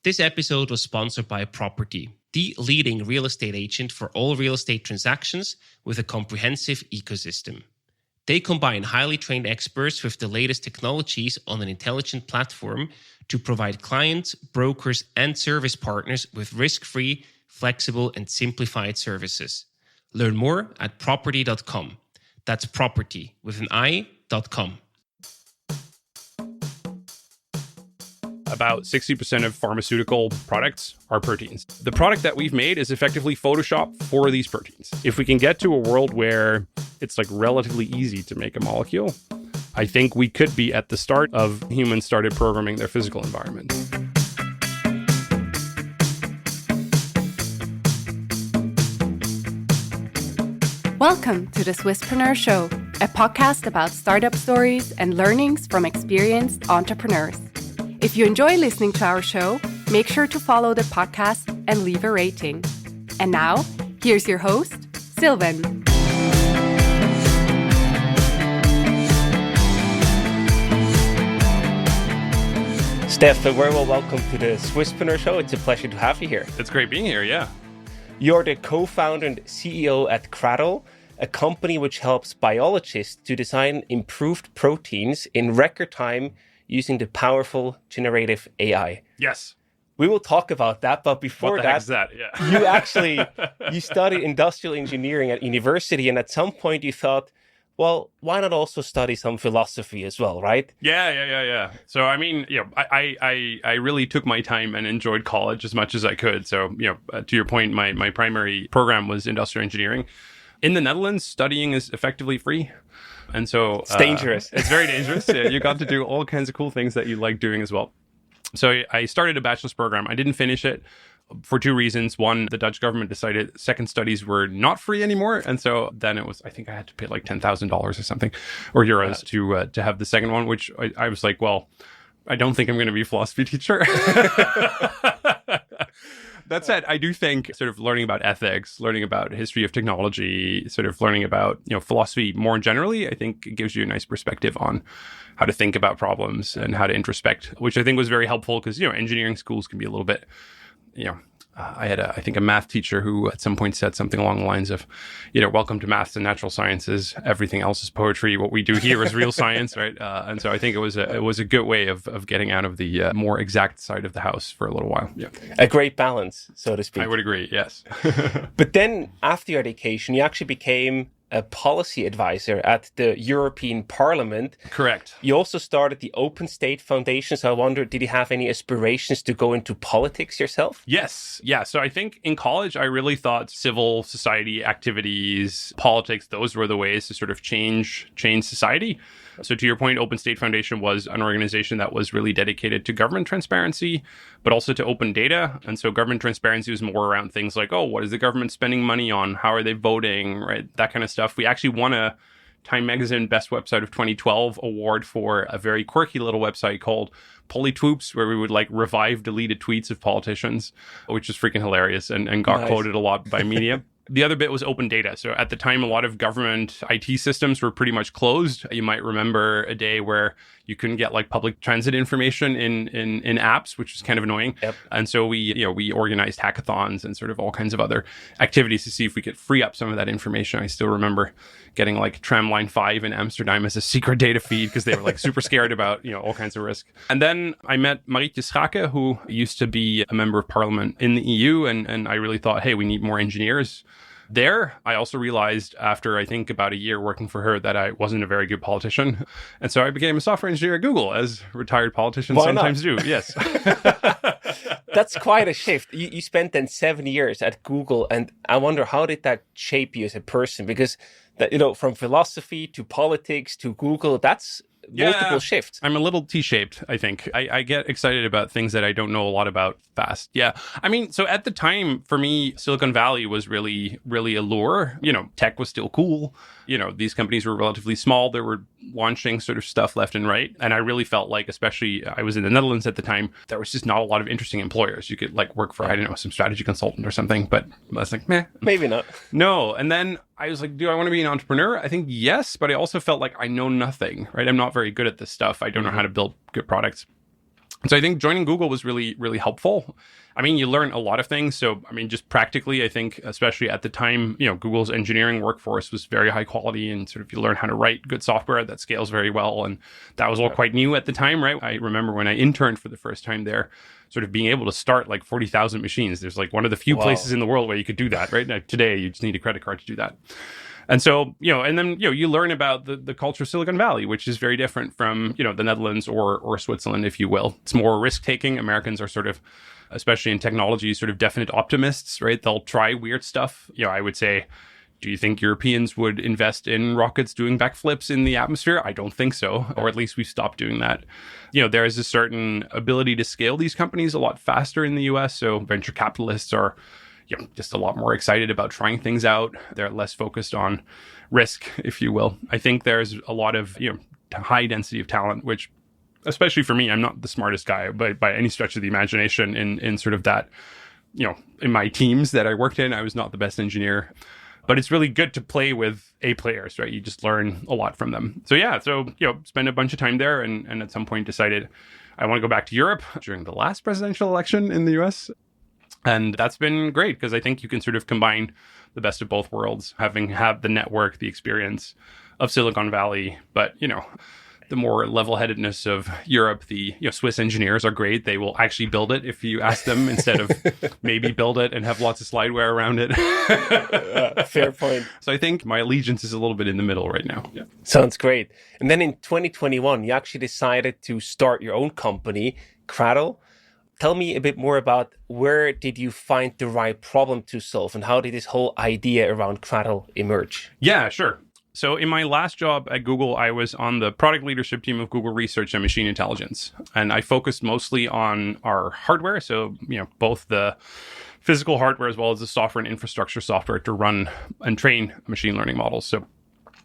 This episode was sponsored by Property, the leading real estate agent for all real estate transactions with a comprehensive ecosystem. They combine highly trained experts with the latest technologies on an intelligent platform to provide clients, brokers, and service partners with risk-free, flexible, and simplified services. Learn more at property.com. That's property with an I.com. About 60% of pharmaceutical products are proteins. The product that we've made is effectively Photoshop for these proteins. If we can get to a world where it's like relatively easy to make a molecule, I think we could be at the start of humans started programming their physical environment. Welcome to the Swisspreneur Show, a podcast about startup stories and learnings from experienced entrepreneurs. If you enjoy listening to our show, make sure to follow the podcast and leave a rating. And now, here's your host, Sylvan. Stef, a very well welcome to the Swisspreneur Show. It's a pleasure to have you here. It's great being here, yeah. You're the co-founder and CEO at Cradle, a company which helps biologists to design improved proteins in record time using the powerful generative AI. Yes. We will talk about that, but before what the heck is that? Yeah. you studied industrial engineering at university, and at some point you thought, well, why not also study some philosophy as well, right? Yeah. So, I mean, I really took my time and enjoyed college as much as I could. So, to your point, my primary program was industrial engineering. In the Netherlands, studying is effectively free. And so it's dangerous. It's very dangerous. Yeah, you got to do all kinds of cool things that you like doing as well. So I started a bachelor's program. I didn't finish it for two reasons. One, the Dutch government decided second studies were not free anymore. And so then it was, I think I had to pay like $10,000 or something, or euros to have the second one, which I was like, well, I don't think I'm going to be a philosophy teacher. That said, I do think sort of learning about ethics, learning about history of technology, sort of learning about, philosophy more generally, I think it gives you a nice perspective on how to think about problems and how to introspect, which I think was very helpful because, engineering schools can be a little bit, I had I think a math teacher who at some point said something along the lines of, welcome to maths and natural sciences. Everything else is poetry. What we do here is real science, right? And so I think it was a good way of getting out of the more exact side of the house for a little while. Yeah, a great balance, so to speak. I would agree. Yes. But then after your education, you actually became a policy advisor at the European Parliament. Correct. You also started the Open State Foundation. So I wonder, did you have any aspirations to go into politics yourself? Yes. Yeah. So I think in college, I really thought civil society activities, politics, those were the ways to sort of change society. So to your point, Open State Foundation was an organization that was really dedicated to government transparency, but also to open data. And so government transparency was more around things like, what is the government spending money on? How are they voting? Right? That kind of stuff. We actually won a Time Magazine Best Website of 2012 award for a very quirky little website called Polytwoops, where we would revive deleted tweets of politicians, which is freaking hilarious and got quoted a lot by media. The other bit was open data. So at the time, a lot of government IT systems were pretty much closed. You might remember a day where you couldn't get public transit information in apps, which was kind of annoying. Yep. And so we organized hackathons and sort of all kinds of other activities to see if we could free up some of that information. I still remember getting Tramline 5 in Amsterdam as a secret data feed because they were super scared about all kinds of risk. And then I met Marietje Schaake, who used to be a member of parliament in the EU, and I really thought, hey, we need more engineers. There, I also realized after, I think, about a year working for her that I wasn't a very good politician. And so I became a software engineer at Google, as retired politicians sometimes do. Yes. That's quite a shift. You spent then 7 years at Google. And I wonder, how did that shape you as a person? Because, from philosophy to politics to Google, that's multiple shifts. I'm a little T-shaped, I think. I get excited about things that I don't know a lot about fast. Yeah. I mean, so at the time, for me, Silicon Valley was really, really a lure. Tech was still cool. These companies were relatively small. They were launching sort of stuff left and right. And I really felt like, especially I was in the Netherlands at the time, there was just not a lot of interesting employers. You could work for, I don't know, some strategy consultant or something, but I was like, meh. Maybe not. No. And then I was like, do I want to be an entrepreneur? I think yes, but I also felt like I know nothing, right? I'm not very good at this stuff. I don't know how to build good products. So I think joining Google was really, really helpful. I mean, you learn a lot of things. So, I mean, just practically, I think, especially at the time, Google's engineering workforce was very high quality, and sort of you learn how to write good software that scales very well. And that was all quite new at the time, right? I remember when I interned for the first time there, sort of being able to start like 40,000 machines. There's like one of the few places in the world where you could do that, right? Now, today, you just need a credit card to do that. And so, and then, you learn about the culture of Silicon Valley, which is very different from, the Netherlands or Switzerland, if you will. It's more risk-taking. Americans are sort of, especially in technology, sort of definite optimists, right? They'll try weird stuff. I would say, do you think Europeans would invest in rockets doing backflips in the atmosphere? I don't think so, or at least we've stopped doing that. There is a certain ability to scale these companies a lot faster in the US. So venture capitalists are just a lot more excited about trying things out. They're less focused on risk, if you will. I think there's a lot of, high density of talent, which, especially for me, I'm not the smartest guy by any stretch of the imagination in sort of that, in my teams that I worked in, I was not the best engineer. But it's really good to play with A players, right? You just learn a lot from them. So spend a bunch of time there and at some point decided I want to go back to Europe during the last presidential election in the US. And that's been great because I think you can sort of combine the best of both worlds, having had the network, the experience of Silicon Valley, but, the more level-headedness of Europe. The Swiss engineers are great. They will actually build it if you ask them instead of maybe build it and have lots of slideware around it. Fair point. So I think my allegiance is a little bit in the middle right now. Yeah. Sounds great. And then in 2021, you actually decided to start your own company, Cradle. Tell me a bit more about where did you find the right problem to solve and how did this whole idea around Cradle emerge? Yeah, sure. So in my last job at Google, I was on the product leadership team of Google Research and Machine Intelligence. And I focused mostly on our hardware. So, both the physical hardware as well as the software and infrastructure software to run and train machine learning models. So,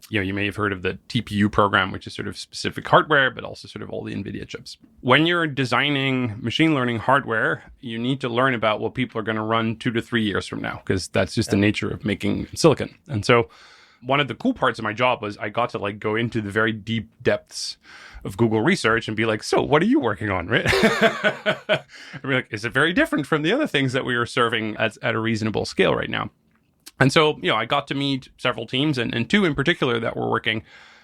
you may have heard of the TPU program, which is sort of specific hardware, but also sort of all the NVIDIA chips. When you're designing machine learning hardware, you need to learn about what people are going to run 2 to 3 years from now, because that's just the nature of making silicon. And so one of the cool parts of my job was I got to go into the very deep depths of Google Research and be like, so what are you working on, right? And be like, is it very different from the other things that we are serving at a reasonable scale right now? And so, I got to meet several teams and two in particular that were working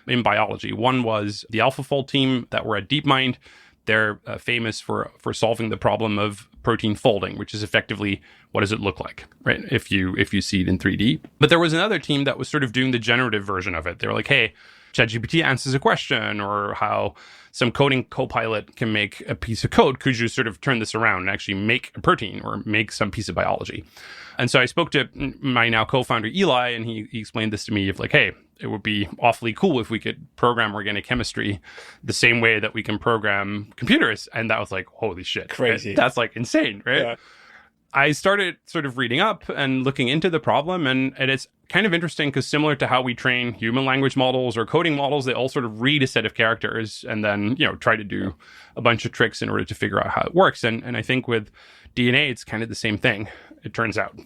in biology. One was the AlphaFold team that were at DeepMind. They're famous for solving the problem of protein folding, which is effectively what does it look like, right? If you see it in 3D. But there was another team that was sort of doing the generative version of it. They were like, hey, ChatGPT answers a question, or how some coding copilot can make a piece of code. Could you sort of turn this around and actually make a protein or make some piece of biology? And so I spoke to my now co-founder, Eli, and he explained this to me of like, hey, it would be awfully cool if we could program organic chemistry the same way that we can program computers. And that was like, holy shit. Crazy. Right? That's like insane, right? Yeah. I started sort of reading up and looking into the problem, and it's kind of interesting because similar to how we train human language models or coding models, they all sort of read a set of characters and then, try to do a bunch of tricks in order to figure out how it works. And I think with DNA, it's kind of the same thing, it turns out.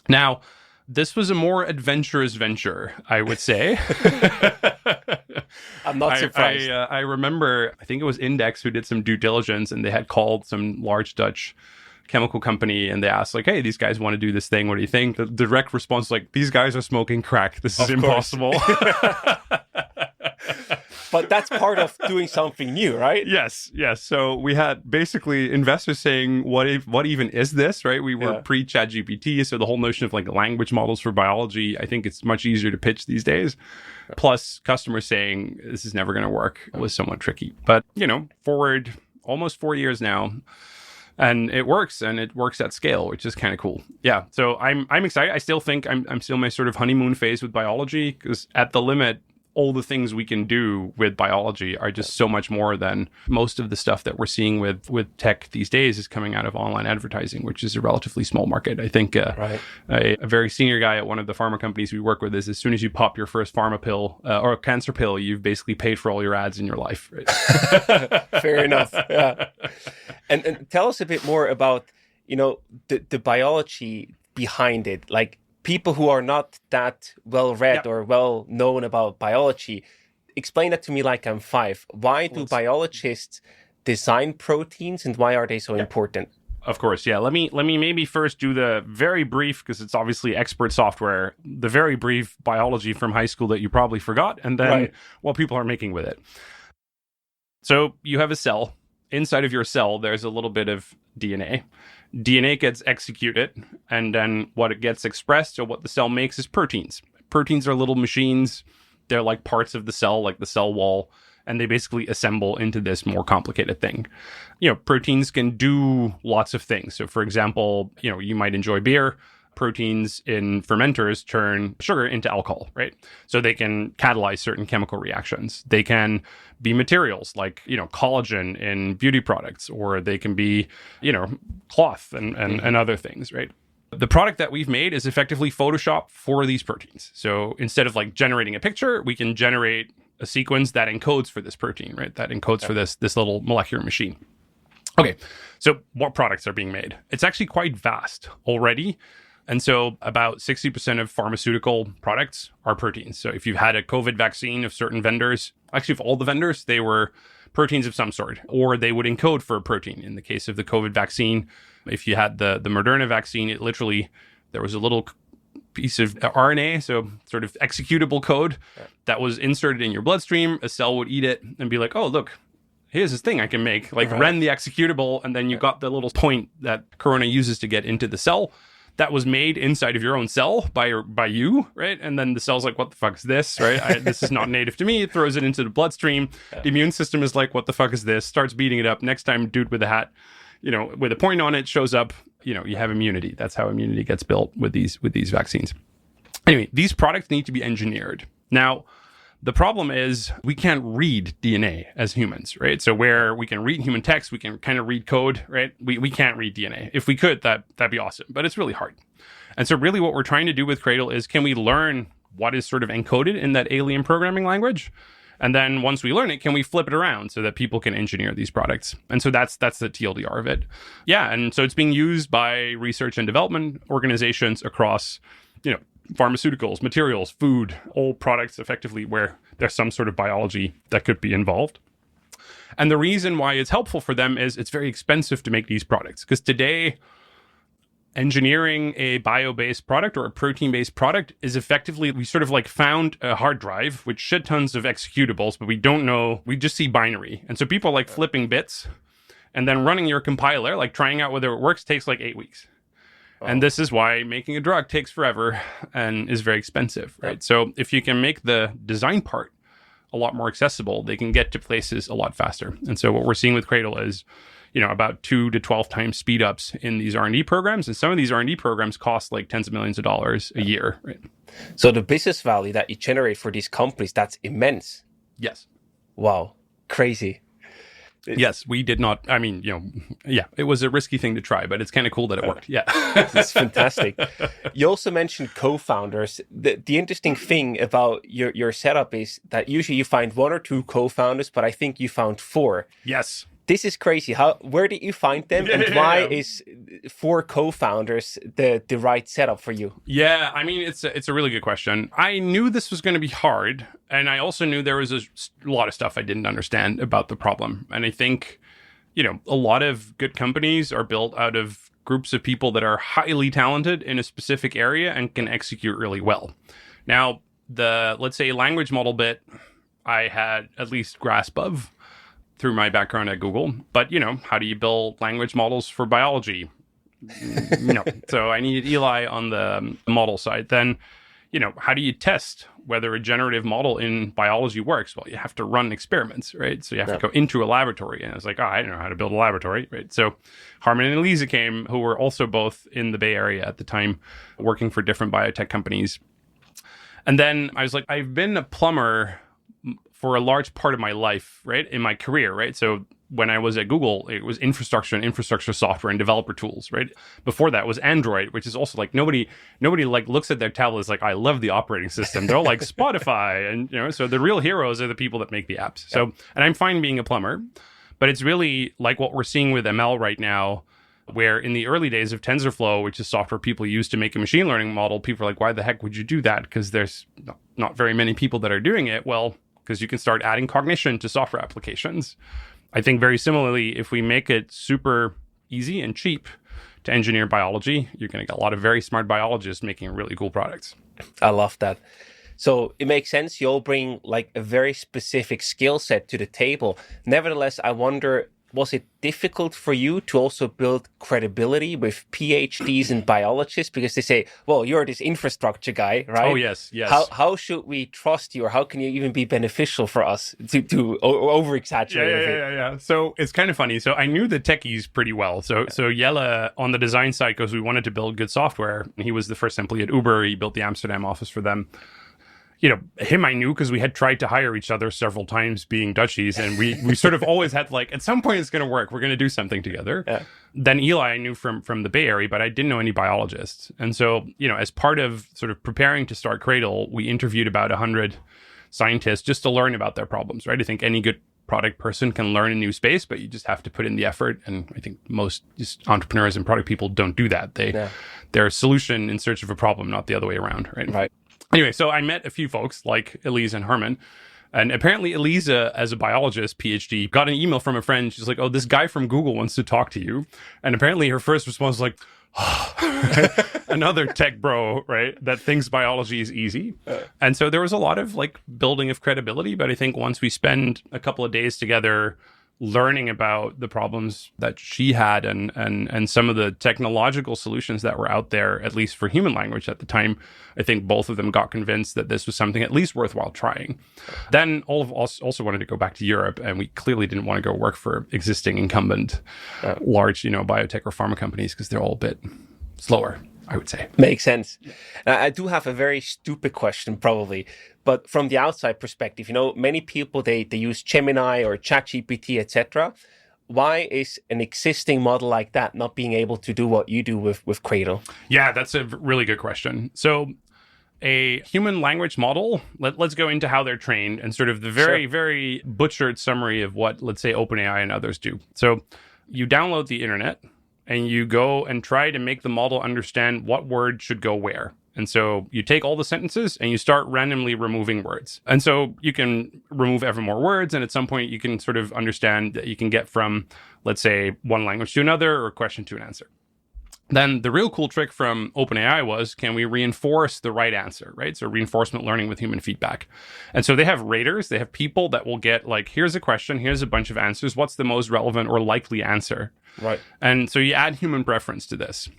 Now, this was a more adventurous venture, I would say. I'm not surprised. I remember, I think it was Index who did some due diligence, and they had called some large Dutch chemical company and they asked like, hey, these guys want to do this thing. What do you think? The direct response like, these guys are smoking crack. This is impossible. But that's part of doing something new, right? Yes. So we had basically investors saying, what even is this, right? We were pre-ChatGPT, so the whole notion of like language models for biology, I think it's much easier to pitch these days. Plus customers saying this is never going to work was somewhat tricky. But, forward almost 4 years now, and it works at scale, which is kind of cool. Yeah. So I'm excited. I still think I'm still in my sort of honeymoon phase with biology, because at the limit, all the things we can do with biology are just so much more than most of the stuff that we're seeing with tech these days is coming out of online advertising, which is a relatively small market. I think a very senior guy at one of the pharma companies we work with is as soon as you pop your first pharma pill or a cancer pill, you've basically paid for all your ads in your life. Right? Fair enough. Yeah. And tell us a bit more about, the biology behind it. Like, people who are not that well read or well known about biology, explain that to me like I'm 5. Why do biologists design proteins, and why are they so important? Of course, yeah. Let me maybe first do the very brief, because it's obviously expert software, the very brief biology from high school that you probably forgot, and then what people are making with it. So you have a cell. Inside of your cell, there's a little bit of DNA. DNA gets executed, and then what it gets expressed, or what the cell makes, is proteins. Proteins are little machines. They're like parts of the cell, like the cell wall, and they basically assemble into this more complicated thing. Proteins can do lots of things. So for example, you might enjoy beer. Proteins in fermenters turn sugar into alcohol, right? So they can catalyze certain chemical reactions. They can be materials like, collagen in beauty products, or they can be, cloth and other things, right? The product that we've made is effectively Photoshop for these proteins. So instead of like generating a picture, we can generate a sequence that encodes for this protein, right? That encodes for this little molecular machine. Okay, so what products are being made? It's actually quite vast already. And so about 60% of pharmaceutical products are proteins. So if you've had a COVID vaccine of certain vendors, actually of all the vendors, they were proteins of some sort, or they would encode for a protein. In the case of the COVID vaccine, if you had the Moderna vaccine, it literally, there was a little piece of RNA, so sort of executable code that was inserted in your bloodstream. A cell would eat it and be like, oh, look, here's this thing I can make, run the executable, and then you got the little point that Corona uses to get into the cell. That was made inside of your own cell by you, right? And then the cell's like, what the fuck is this, right? This is not native to me. It throws it into the bloodstream. The immune system is like, what the fuck is this? Starts beating it up. Next time, dude with a hat, with a point on it shows up, you have immunity. That's how immunity gets built with these vaccines. Anyway, these products need to be engineered. Now, the problem is we can't read DNA as humans, right? So where we can read human text, we can kind of read code, right? We can't read DNA. If we could, that'd be awesome, but it's really hard. And so really what we're trying to do with Cradle is, can we learn what is sort of encoded in that alien programming language? And then once we learn it, can we flip it around so that people can engineer these products? And so that's the TLDR of it. Yeah, and so it's being used by research and development organizations across, pharmaceuticals, materials, food, all products effectively where there's some sort of biology that could be involved. And the reason why it's helpful for them is it's very expensive to make these products, because today engineering a bio-based product or a protein-based product is effectively, we sort of like found a hard drive with shit tons of executables, but we don't know, we just see binary. And so people are like flipping bits, and then running your compiler, like trying out whether it works, takes like 8 weeks. And this is why making a drug takes forever and is very expensive, right? Yep. So if you can make the design part a lot more accessible, they can get to places a lot faster. And so what we're seeing with Cradle is, about 2 to 12 times speed ups in these R&D programs. And some of these R&D programs cost like tens of millions of dollars a year, right? So the business value that you generate for these companies, that's immense. Yes. Wow. Crazy. Yes, we did not. I mean, it was a risky thing to try, but it's kind of cool that it worked. Yeah. It's fantastic. You also mentioned co-founders. The interesting thing about your setup is that usually you find 1 or 2 co-founders, but I think you found 4. Yes. This is crazy. Where did you find them, and why is 4 co-founders the right setup for you? Yeah, I mean, it's a really good question. I knew this was going to be hard, and I also knew there was a lot of stuff I didn't understand about the problem. And I think, a lot of good companies are built out of groups of people that are highly talented in a specific area and can execute really well. Now, let's say language model bit, I had at least grasp of through my background at Google. But, how do you build language models for biology? No. So I needed Eli on the model side. Then, how do you test whether a generative model in biology works? Well, you have to run experiments, right? So you have to go into a laboratory. And I was like, I don't know how to build a laboratory, right? So Harman and Elisa came, who were also both in the Bay Area at the time, working for different biotech companies. And then I was like, I've been a plumber for a large part of my life, right? In my career, right? So when I was at Google, it was infrastructure and infrastructure software and developer tools, right? Before that was Android, which is also like nobody like looks at their tablets like, I love the operating system. They're all like Spotify, and so the real heroes are the people that make the apps. So, and I'm fine being a plumber, but it's really like what we're seeing with ML right now, where in the early days of TensorFlow, which is software people use to make a machine learning model, people are like, why the heck would you do that? Because there's not very many people that are doing it. Well, because you can start adding cognition to software applications. I think very similarly, if we make it super easy and cheap to engineer biology, you're going to get a lot of very smart biologists making really cool products. I love that. So it makes sense. You all bring like a very specific skill set to the table. Nevertheless, I wonder, was it difficult for you to also build credibility with PhDs and biologists? Because they say, well, you're this infrastructure guy, right? Oh, yes. How should we trust you, or how can you even be beneficial for us to over-exaggerate? Yeah. So it's kind of funny. So I knew the techies pretty well. So Jelle on the design side, because we wanted to build good software. He was the first employee at Uber. He built the Amsterdam office for them. Him I knew because we had tried to hire each other several times being Dutchies, and we sort of always had like, at some point it's going to work. We're going to do something together. Yeah. Then Eli I knew from the Bay Area, but I didn't know any biologists. And so, as part of sort of preparing to start Cradle, we interviewed about 100 scientists just to learn about their problems, right? I think any good product person can learn a new space, but you just have to put in the effort. And I think most just entrepreneurs and product people don't do that. They're a solution in search of a problem, not the other way around, right? Right. Anyway, so I met a few folks like Elise and Herman. And apparently Elise, as a biologist, PhD, got an email from a friend. She's like, oh, this guy from Google wants to talk to you. And apparently her first response was like, another tech bro, right, that thinks biology is easy. And so there was a lot of like building of credibility. But I think once we spend a couple of days together learning about the problems that she had and some of the technological solutions that were out there, at least for human language at the time, I think both of them got convinced that this was something at least worthwhile trying. Then all of us also wanted to go back to Europe, and we clearly didn't want to go work for existing incumbent large, biotech or pharma companies because they're all a bit slower, I would say. Makes sense. I do have a very stupid question, probably, but from the outside perspective, many people, they use Gemini or ChatGPT, etc. Why is an existing model like that not being able to do what you do with Cradle? Yeah, that's a really good question. So a human language model, let's go into how they're trained and sort of the very, very butchered summary of what, let's say, OpenAI and others do. So you download the internet and you go and try to make the model understand what word should go where. And so you take all the sentences and you start randomly removing words. And so you can remove ever more words. And at some point you can sort of understand that you can get from, let's say, one language to another or a question to an answer. Then the real cool trick from OpenAI was, can we reinforce the right answer, right? So reinforcement learning with human feedback. And so they have raters, they have people that will get like, here's a question, here's a bunch of answers. What's the most relevant or likely answer? Right. And so you add human preference to this.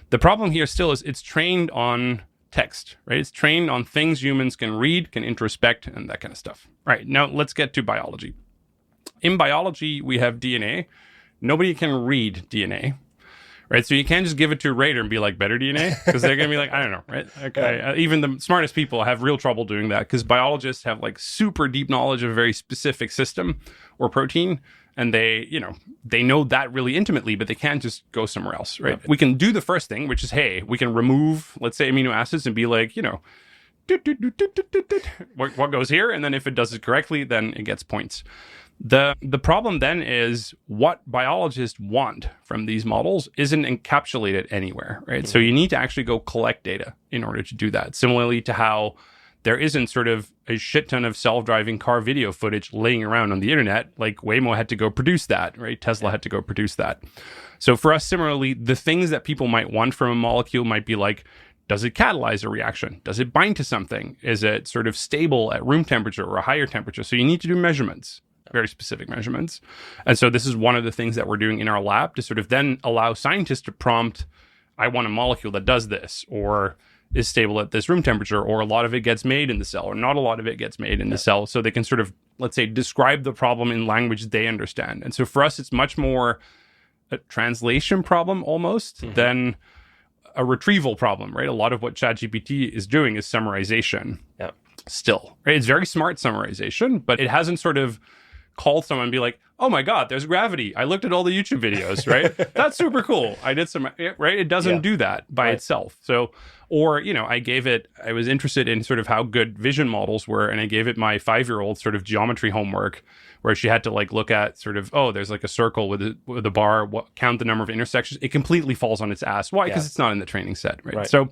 The problem here still is it's trained on text, right? It's trained on things humans can read, can introspect, and that kind of stuff. All right, now let's get to biology. In biology, we have DNA. Nobody can read DNA, right? So you can't just give it to a rater and be like, better DNA? Because they're going to be like, I don't know, right? Okay. Even the smartest people have real trouble doing that because biologists have like super deep knowledge of a very specific system or protein. And they know that really intimately, but they can't just go somewhere else, right? We can do the first thing, which is, hey, we can remove, let's say, amino acids and be like, what goes here? And then if it does it correctly, then it gets points. The problem then is what biologists want from these models isn't encapsulated anywhere, right? So you need to actually go collect data in order to do that. Similarly to how there isn't sort of a shit ton of self-driving car video footage laying around on the internet. Like Waymo had to go produce that, right? Tesla had to go produce that. So for us, similarly, the things that people might want from a molecule might be like, does it catalyze a reaction? Does it bind to something? Is it sort of stable at room temperature or a higher temperature? So you need to do measurements, very specific measurements. And so this is one of the things that we're doing in our lab to sort of then allow scientists to prompt, I want a molecule that does this, or is stable at this room temperature, or a lot of it gets made in the cell, or not a lot of it gets made in the cell. So they can sort of, let's say, describe the problem in language they understand. And so for us, it's much more a translation problem almost than a retrieval problem, right? A lot of what ChatGPT is doing is summarization still, right? It's very smart summarization, but it hasn't sort of called someone and be like, oh my God, there's gravity. I looked at all the YouTube videos, right? That's super cool. I did some, right? It doesn't do that by itself. So, or, I was interested in sort of how good vision models were, and I gave it my 5-year-old sort of geometry homework where she had to like look at sort of, oh, there's like a circle with a bar, count the number of intersections. It completely falls on its ass. Why? Because it's not in the training set, right? So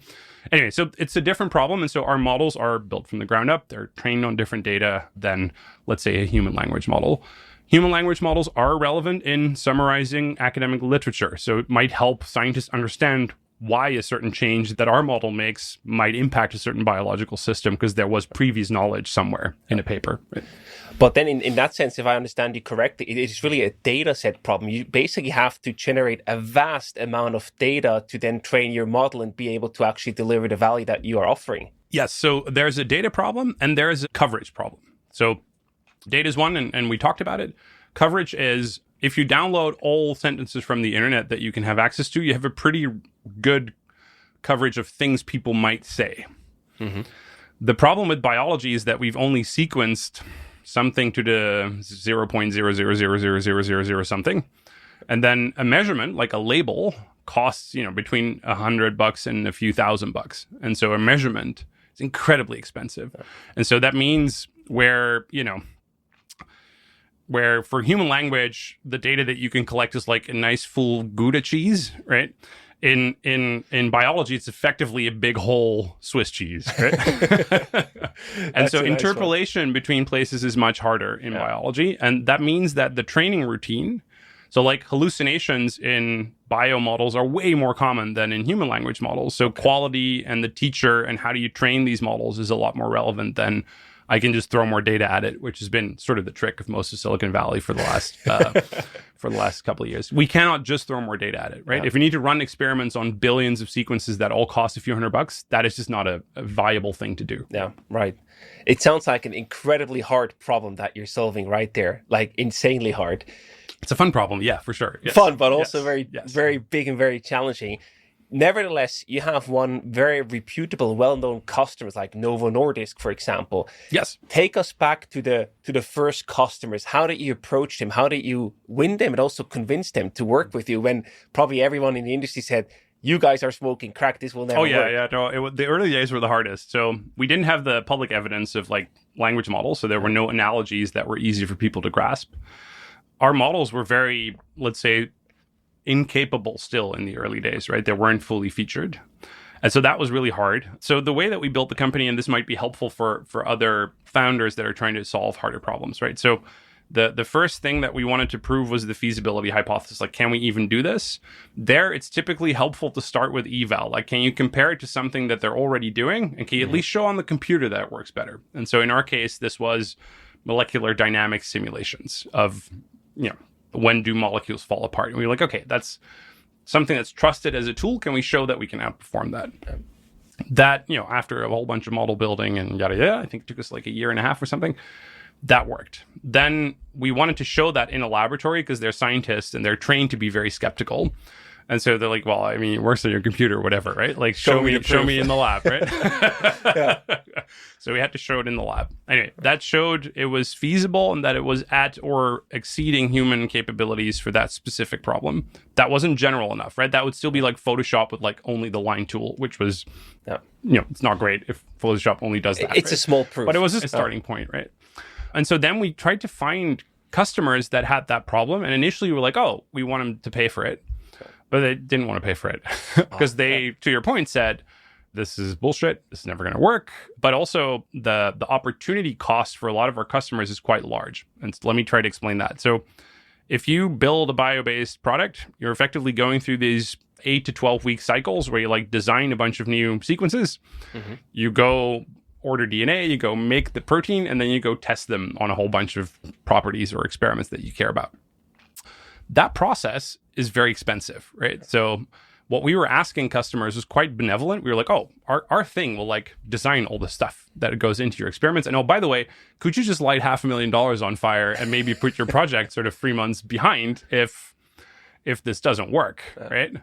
anyway, so it's a different problem. And so our models are built from the ground up. They're trained on different data than, let's say, a human language model. Human language models are relevant in summarizing academic literature. So it might help scientists understand why a certain change that our model makes might impact a certain biological system because there was previous knowledge somewhere in a paper. Right? But then in that sense, if I understand you correctly, it is really a data set problem. You basically have to generate a vast amount of data to then train your model and be able to actually deliver the value that you are offering. Yes. So there's a data problem and there's a coverage problem. So data is one, and we talked about it. Coverage is if you download all sentences from the internet that you can have access to, you have a pretty good coverage of things people might say. Mm-hmm. The problem with biology is that we've only sequenced something to the 0.0000000 something. And then a measurement, like a label, costs, between $100 and a few $1,000. And so a measurement is incredibly expensive. And so that means where for human language, the data that you can collect is like a nice full Gouda cheese, right? In biology, it's effectively a big whole Swiss cheese, right? And so interpolation between places is much harder in biology. And that means that the training routine, so like hallucinations in bio models are way more common than in human language models. So quality and the teacher and how do you train these models is a lot more relevant than I can just throw more data at it, which has been sort of the trick of most of Silicon Valley for the last couple of years. We cannot just throw more data at it, right? If you need to run experiments on billions of sequences that all cost a few $100, that is just not a viable thing to do. Yeah, right. It sounds like an incredibly hard problem that you're solving right there, like insanely hard. It's a fun problem, yeah, for sure. Yes. Fun, but also very big and very challenging. Nevertheless, you have one very reputable, well-known customers like Novo Nordisk, for example. Yes. Take us back to the first customers. How did you approach them? How did you win them and also convince them to work with you when probably everyone in the industry said, you guys are smoking crack, this will never work? No, the early days were the hardest. So we didn't have the public evidence of like language models, so there were no analogies that were easy for people to grasp. Our models were very, let's say, incapable still in the early days, right? They weren't fully featured. And so that was really hard. So the way that we built the company, and this might be helpful for other founders that are trying to solve harder problems, right? So the first thing that we wanted to prove was the feasibility hypothesis. Like, can we even do this? There, it's typically helpful to start with eval. Like, can you compare it to something that they're already doing? And can you at least show on the computer that it works better? And so in our case, this was molecular dynamics simulations of, when do molecules fall apart? And we were like, okay, that's something that's trusted as a tool. Can we show that we can outperform that? That, after a whole bunch of model building and yada, yada, I think it took us like a year and a half or something, that worked. Then we wanted to show that in a laboratory because they're scientists and they're trained to be very skeptical. And so they're like, well, I mean, it works on your computer or whatever, right? Like, show me in the lab, right? So we had to show it in the lab. Anyway, that showed it was feasible and that it was at or exceeding human capabilities for that specific problem. That wasn't general enough, right? That would still be like Photoshop with like only the line tool, which was, it's not great if Photoshop only does that. It's a small proof. But it was a starting point, right? And so then we tried to find customers that had that problem. And initially we were like, oh, we want them to pay for it. But they didn't want to pay for it because they, to your point, said, this is bullshit. This is never going to work. But also the opportunity cost for a lot of our customers is quite large. And let me try to explain that. So if you build a bio-based product, you're effectively going through these 8 to 12 week cycles where you like design a bunch of new sequences. Mm-hmm. You go order DNA, you go make the protein, and then you go test them on a whole bunch of properties or experiments that you care about. That process is very expensive, right? So what we were asking customers was quite benevolent. We were like, oh, our thing will like design all the stuff that goes into your experiments. And oh, by the way, could you just light $500,000 on fire and maybe put your project sort of 3 months behind if this doesn't work, right?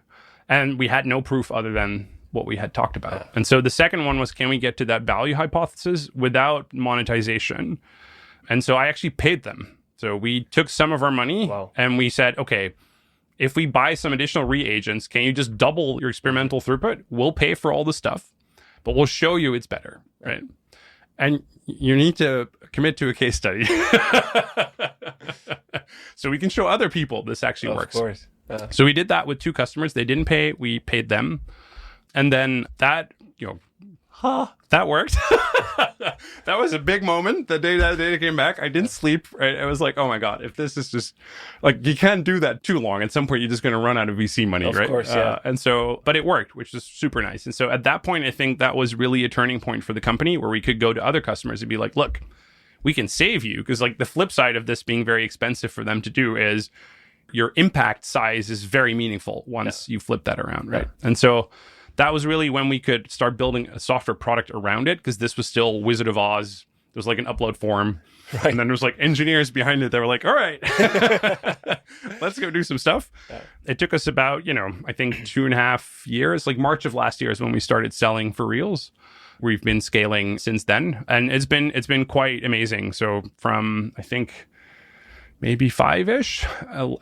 And we had no proof other than what we had talked about. And so the second one was, can we get to that value hypothesis without monetization? And so I actually paid them. So we took some of our money and we said, okay, if we buy some additional reagents, can you just double your experimental throughput? We'll pay for all the stuff, but we'll show you it's better, right? And you need to commit to a case study. So we can show other people this actually works. Of course. So we did that with 2 customers. They didn't pay. We paid them. And then that, that worked. That was a big moment. The day that data came back, I didn't sleep. Right? I was like, oh my God, if this is just like, you can't do that too long. At some point, you're just going to run out of VC money, right? Of course, yeah. And so, but it worked, which was super nice. And so at that point, I think that was really a turning point for the company where we could go to other customers and be like, look, we can save you. Because like the flip side of this being very expensive for them to do is your impact size is very meaningful once you flip that around, right? Yeah. And so that was really when we could start building a software product around it, because this was still Wizard of Oz. There was like an upload form. Right. And then there was like engineers behind it that were like, all right, let's go do some stuff. Yeah. It took us about, I think 2.5 years, like March of last year is when we started selling for reals. We've been scaling since then. And it's been quite amazing. So from, I think, maybe 5-ish,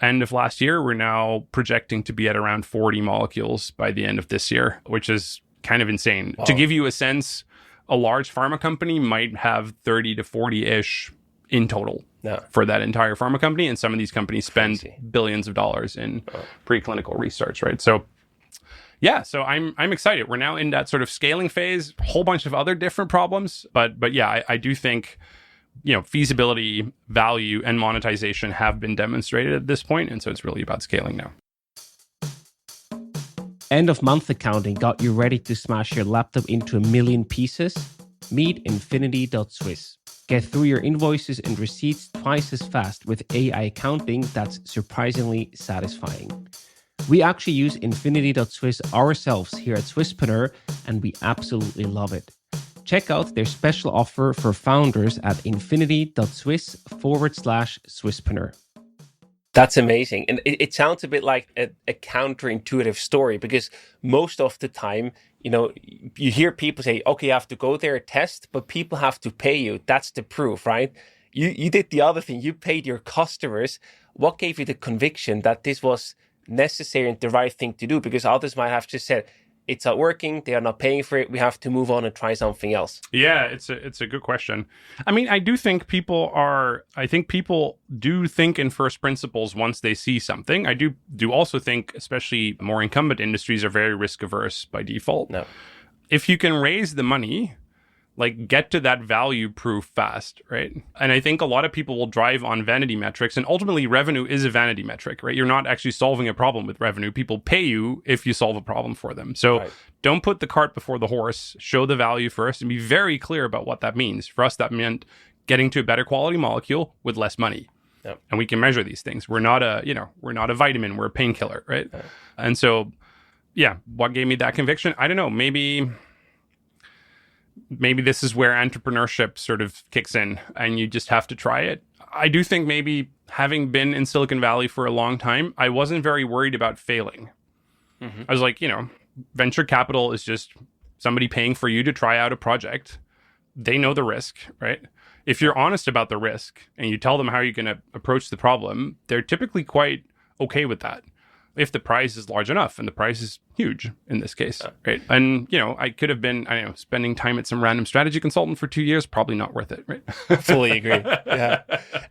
end of last year, we're now projecting to be at around 40 molecules by the end of this year, which is kind of insane. Wow. To give you a sense, a large pharma company might have 30 to 40-ish in total for that entire pharma company. And some of these companies spend billions of dollars in preclinical research, right? So yeah, so I'm excited. We're now in that sort of scaling phase, a whole bunch of other different problems. But yeah, I do think feasibility, value, and monetization have been demonstrated at this point. And so it's really about scaling now. End of month accounting got you ready to smash your laptop into 1 million pieces? Meet Infinity.Swiss. Get through your invoices and receipts twice as fast with AI accounting that's surprisingly satisfying. We actually use Infinity.Swiss ourselves here at Swisspreneur, and we absolutely love it. Check out their special offer for founders at infinity.swiss/Swisspreneur. That's amazing. And it sounds a bit like a counterintuitive story, because most of the time, you hear people say, okay, you have to go there, test, but people have to pay you. That's the proof, right? You did the other thing. You paid your customers. What gave you the conviction that this was necessary and the right thing to do? Because others might have just said, it's not working, they are not paying for it, we have to move on and try something else. Yeah, it's a good question. I mean, I think people do think in first principles once they see something. I do also think, especially more incumbent industries are very risk averse by default. No. If you can raise the money, like get to that value proof fast, right? And I think a lot of people will drive on vanity metrics, and ultimately revenue is a vanity metric, right? You're not actually solving a problem with revenue. People pay you if you solve a problem for them. So Don't put the cart before the horse, show the value first, and be very clear about what that means. For us, that meant getting to a better quality molecule with less money. Yep. And we can measure these things. We're not a vitamin, we're a painkiller, right? Yep. And so, yeah, what gave me that conviction? I don't know, maybe this is where entrepreneurship sort of kicks in and you just have to try it. I do think maybe having been in Silicon Valley for a long time, I wasn't very worried about failing. Mm-hmm. I was like, venture capital is just somebody paying for you to try out a project. They know the risk, right? If you're honest about the risk and you tell them how you're going to approach the problem, they're typically quite okay with that. If the prize is large enough, and the prize is huge in this case, right? And, I could have been, spending time at some random strategy consultant for 2 years, probably not worth it, right? Fully agree. Yeah.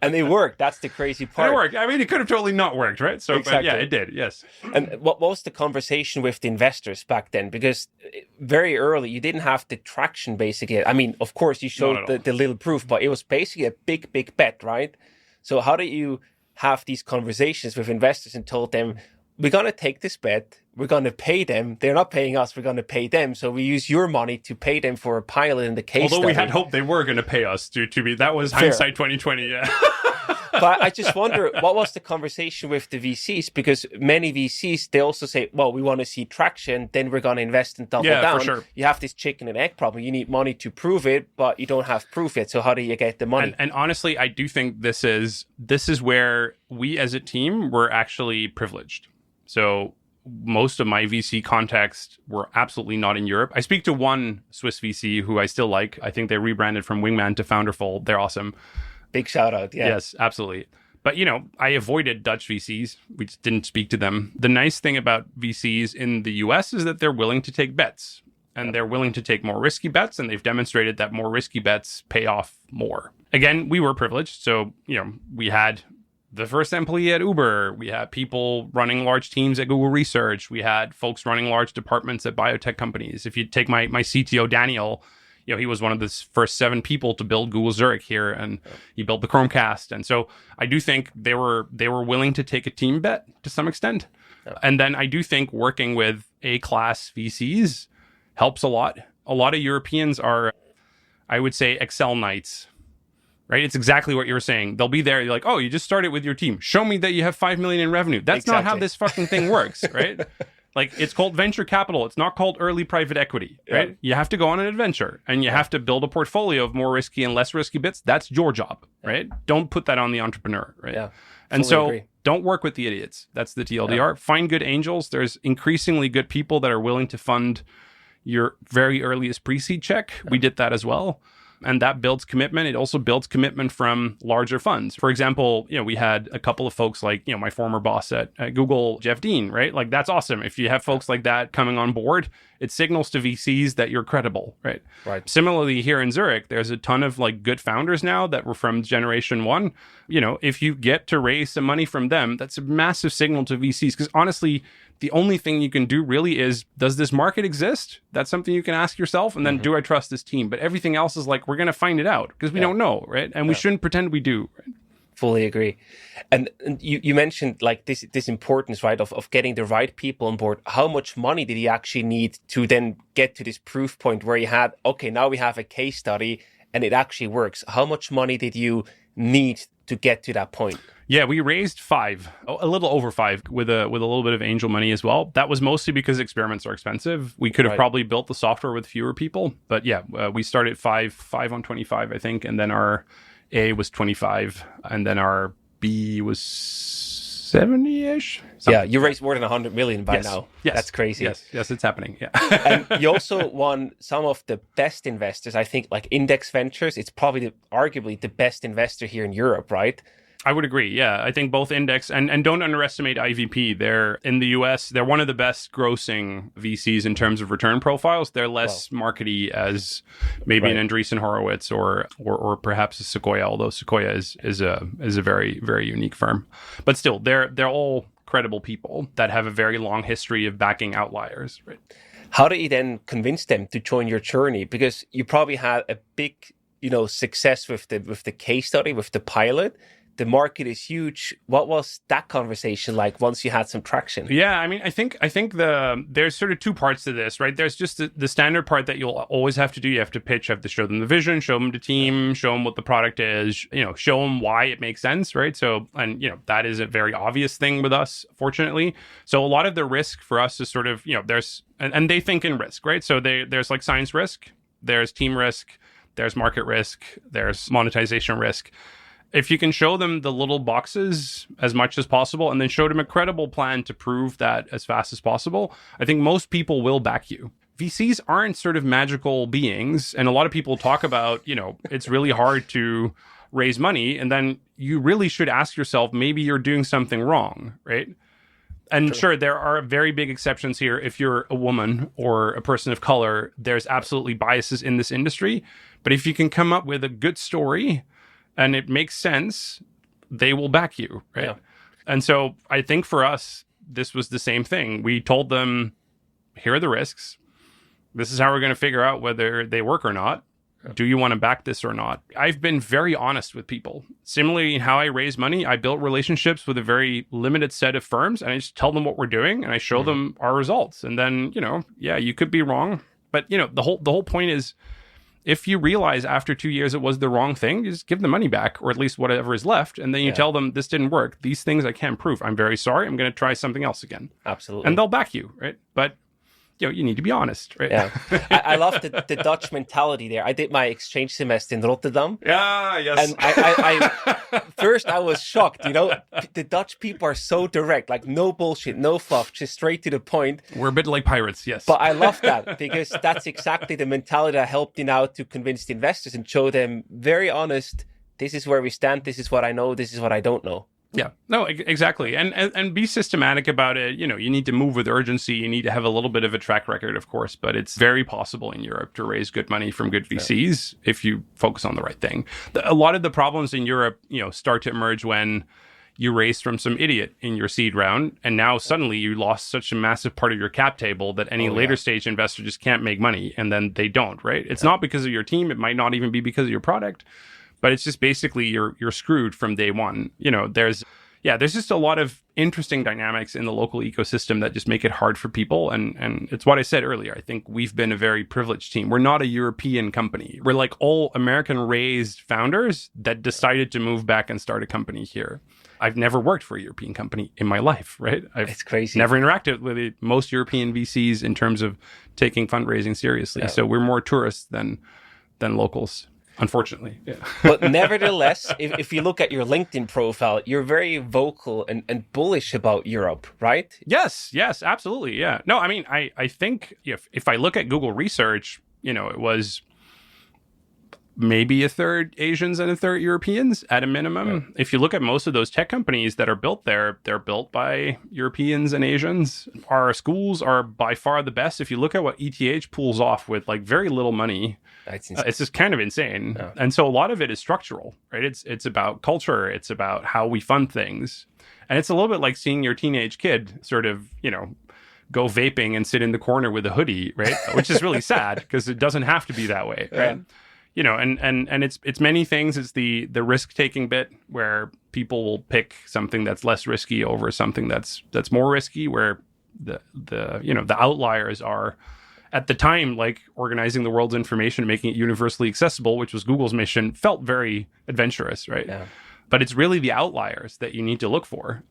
And they worked. That's the crazy part. It worked. I mean, it could have totally not worked, right? So, exactly. But yeah, it did, yes. And what was the conversation with the investors back then? Because very early, you didn't have the traction, basically. I mean, of course, you showed the little proof, but it was basically a big, big bet, right? So how did you have these conversations with investors and told them, we're going to take this bet, we're going to pay them, they're not paying us, we're going to pay them, so we use your money to pay them for a pilot in the case study. Although we had hoped they were going to pay us to be, that was Fair. Hindsight 2020, yeah. But I just wonder, what was the conversation with the VCs? Because many VCs, they also say, well, we want to see traction, then we're going to invest and double down. For sure. You have this chicken and egg problem. You need money to prove it, but you don't have proof yet. So how do you get the money? And honestly, I do think this is where we as a team were actually privileged. So most of my VC contacts were absolutely not in Europe. I speak to one Swiss VC who I still like. I think they rebranded from Wingman to Founderful. They're awesome. Big shout out. Yeah. Yes, absolutely. But, I avoided Dutch VCs. We just didn't speak to them. The nice thing about VCs in the US is that they're willing to take bets, and they're willing to take more risky bets. And they've demonstrated that more risky bets pay off more. Again, we were privileged. So, we had the first employee at Uber. We had people running large teams at Google Research. We had folks running large departments at biotech companies. If you take my CTO, Daniel, he was one of the first 7 people to build Google Zurich here, and he built the Chromecast. And so I do think they were willing to take a team bet to some extent. Yeah. And then I do think working with A-class VCs helps a lot. A lot of Europeans are, I would say, Excel knights. Right? It's exactly what you were saying. They'll be there. You're like, oh, you just started with your team. Show me that you have 5 million in revenue. That's not how this fucking thing works, right? Like, it's called venture capital. It's not called early private equity, right? Yeah. You have to go on an adventure and you have to build a portfolio of more risky and less risky bits. That's your job, right? Don't put that on the entrepreneur, right? Yeah. And so agree. Don't work with the idiots. That's the TLDR. Yeah. Find good angels. There's increasingly good people that are willing to fund your very earliest pre-seed check. Yeah. We did that as well. And that builds commitment. It also builds commitment from larger funds. For example, we had a couple of folks like, my former boss at Google, Jeff Dean, right? Like, that's awesome. If you have folks like that coming on board, it signals to VCs that you're credible, right? Right. Similarly, here in Zurich, there's a ton of good founders now that were from generation 1. If you get to raise some money from them, that's a massive signal to VCs. Because honestly, the only thing you can do really is, does this market exist? That's something you can ask yourself. And then, do I trust this team? But everything else is we're going to find it out because we don't know, right? And we shouldn't pretend we do. Right? Fully agree. And you mentioned this importance, right, of getting the right people on board. How much money did you actually need to then get to this proof point where you had, okay, now we have a case study and it actually works? How much money did you need to get to that point? Yeah, we raised 5, a little over 5, with a little bit of angel money as well. That was mostly because experiments are expensive. We could have probably built the software with fewer people, but we started 5 on 25, I think, and then our A was 25, and then our B was 70-ish. Yeah, you raised more than 100 million by now. Yes, that's crazy. Yes, it's happening. Yeah, and you also won some of the best investors. I think Index Ventures. It's probably arguably the best investor here in Europe, right? I would agree. Yeah, I think both Index and don't underestimate IVP. They're in the US. They're one of the best grossing VCs in terms of return profiles. They're less markety as maybe an Andreessen Horowitz or perhaps a Sequoia, although Sequoia is a very, very unique firm. But still, they're all credible people that have a very long history of backing outliers. Right? How did you then convince them to join your journey? Because you probably had a big, success with the case study, with the pilot. The market is huge. What was that conversation like once you had some traction? Yeah, I mean, I think there's sort of 2 parts to this, right? There's just the standard part that you'll always have to do. You have to pitch, you have to show them the vision, show them the team, show them what the product is, show them why it makes sense, right? So, and that is a very obvious thing with us, fortunately. So a lot of the risk for us is sort of, there's, and they think in risk, right? So there's science risk, there's team risk, there's market risk, there's monetization risk. If you can show them the little boxes as much as possible and then show them a credible plan to prove that as fast as possible, I think most people will back you. VCs aren't sort of magical beings. And a lot of people talk about, it's really hard to raise money. And then you really should ask yourself, maybe you're doing something wrong, right? And sure, there are very big exceptions here. If you're a woman or a person of color, there's absolutely biases in this industry. But if you can come up with a good story and it makes sense, they will back you, right? Yeah. And so I think for us, this was the same thing. We told them, here are the risks. This is how we're going to figure out whether they work or not. Do you want to back this or not? I've been very honest with people. Similarly, in how I raise money, I built relationships with a very limited set of firms, and I just tell them what we're doing, and I show them our results. And then, you could be wrong. But, the whole point is, if you realize after 2 years it was the wrong thing, you just give the money back, or at least whatever is left. And then you tell them, this didn't work. These things I can't prove. I'm very sorry. I'm going to try something else again. Absolutely. And they'll back you, right? But you need to be honest, right? Yeah. I love the Dutch mentality there. I did my exchange semester in Rotterdam. Yeah, yes. And I first I was shocked, the Dutch people are so direct, no bullshit, no fluff, just straight to the point. We're a bit like pirates, yes. But I love that because that's exactly the mentality that helped you now to convince the investors and show them very honest, this is where we stand, this is what I know, this is what I don't know. Yeah, no, exactly. And be systematic about it. You need to move with urgency. You need to have a little bit of a track record, of course, but it's very possible in Europe to raise good money from good VCs if you focus on the right thing. A lot of the problems in Europe, start to emerge when, you raised from some idiot in your seed round, and now suddenly you lost such a massive part of your cap table that any later stage investor just can't make money, and then they don't, right? It's not because of your team. It might not even be because of your product, but it's just basically you're screwed from day one. There's just a lot of interesting dynamics in the local ecosystem that just make it hard for people. And it's what I said earlier. I think we've been a very privileged team. We're not a European company. We're like all American raised founders that decided to move back and start a company here. I've never worked for a European company in my life, right? It's crazy. Never interacted with most European VCs in terms of taking fundraising seriously. Yeah. So we're more tourists than locals. Unfortunately, yeah. But nevertheless, if you look at your LinkedIn profile, you're very vocal and bullish about Europe, right? Yes, absolutely, yeah. No, I mean, I think if I look at Google research, it was maybe a third Asians and a third Europeans at a minimum. Right. If you look at most of those tech companies that are built there, they're built by Europeans and Asians. Our schools are by far the best. If you look at what ETH pulls off with like very little money, it's just kind of insane. Yeah. And so a lot of it is structural, right? It's about culture. It's about how we fund things. And it's a little bit like seeing your teenage kid sort of, go vaping and sit in the corner with a hoodie, right? Which is really sad because it doesn't have to be that way, right? Yeah. And it's many things. It's the risk-taking bit where people will pick something that's less risky over something that's more risky, where the outliers are at the time, like organizing the world's information and making it universally accessible, which was Google's mission, felt very adventurous, right? Yeah. But it's really the outliers that you need to look for.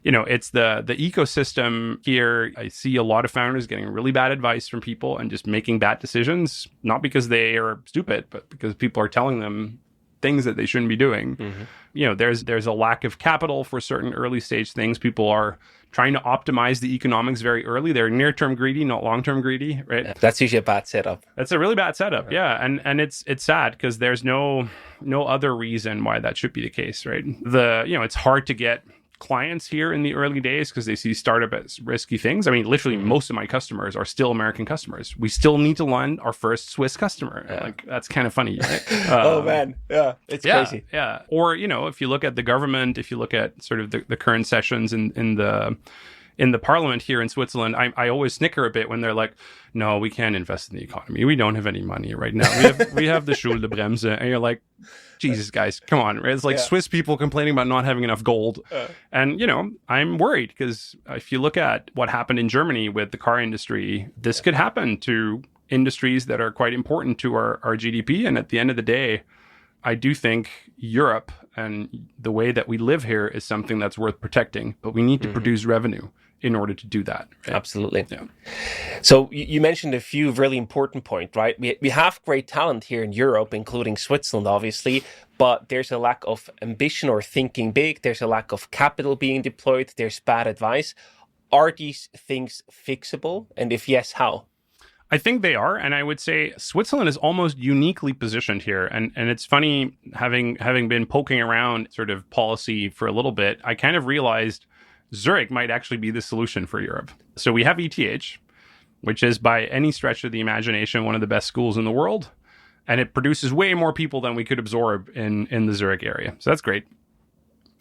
It's the ecosystem here. I see a lot of founders getting really bad advice from people and just making bad decisions, not because they are stupid, but because people are telling them things that they shouldn't be doing. Mm-hmm. There's a lack of capital for certain early stage things. People are trying to optimize the economics very early. They're near-term greedy, not long-term greedy, right? Yeah, that's usually a bad setup. That's a really bad setup, yeah. And it's sad because there's no other reason why that should be the case, right? It's hard to get clients here in the early days because they see startup as risky things. I mean, literally most of my customers are still American customers. We still need to land our first Swiss customer. Yeah. Like, that's kind of funny, right? Oh man, yeah, it's crazy. Yeah. Or, if you look at the government, if you look at sort of the current sessions in the parliament here in Switzerland, I always snicker a bit when they're like, no, we can't invest in the economy. We don't have any money right now. We have the Schuldenbremse. And you're like, Jesus, guys, come on. Right? It's like Swiss people complaining about not having enough gold. And, I'm worried because if you look at what happened in Germany with the car industry, this could happen to industries that are quite important to our GDP. And at the end of the day, I do think Europe and the way that we live here is something that's worth protecting, but we need to produce revenue in order to do that. Right? Absolutely. Yeah. So you mentioned a few really important points, right? We have great talent here in Europe, including Switzerland, obviously, but there's a lack of ambition or thinking big. There's a lack of capital being deployed. There's bad advice. Are these things fixable? And if yes, how? I think they are, and I would say Switzerland is almost uniquely positioned here. And it's funny, having been poking around sort of policy for a little bit, I kind of realized Zurich might actually be the solution for Europe. So we have ETH, which is by any stretch of the imagination one of the best schools in the world, and it produces way more people than we could absorb in the Zurich area. So that's great.